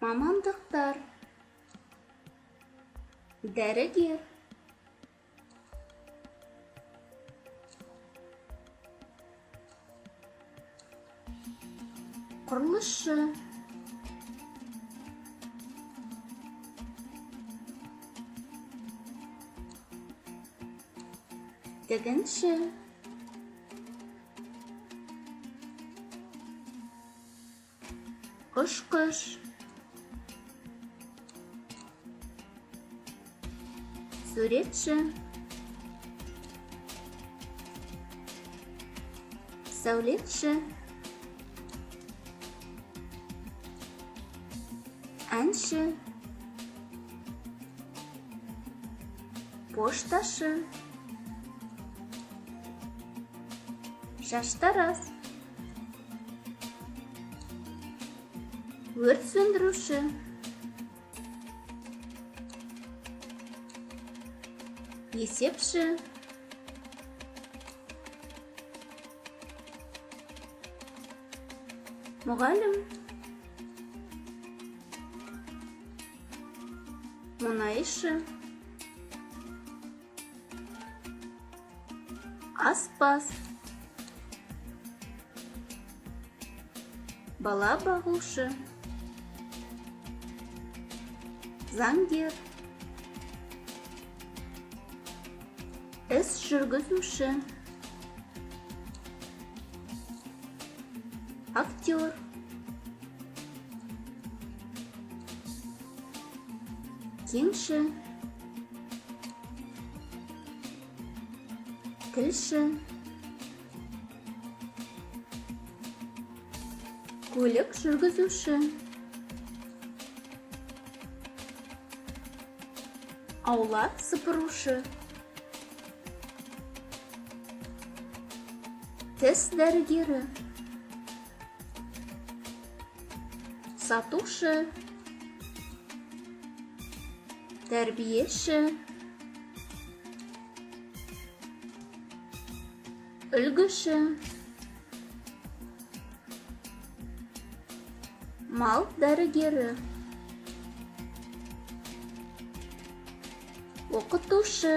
Мамандықтар: дәрігер, құрылысшы, тігінші, ұшқыш, суретші, сәулетші, әнші, пошташы, шаштараз, өрт сөндіруші, есепші, мұғалім, мұнайшы, аспаз, бала бағушы, заңгер, іс жүргізуші, актер, кеңші, тілші, көлік жүргізуші, аула сыпырушы, тіс дәрігері, сатушы, тәрбиеші, үлгіші, мал дәрігері, оқытушы,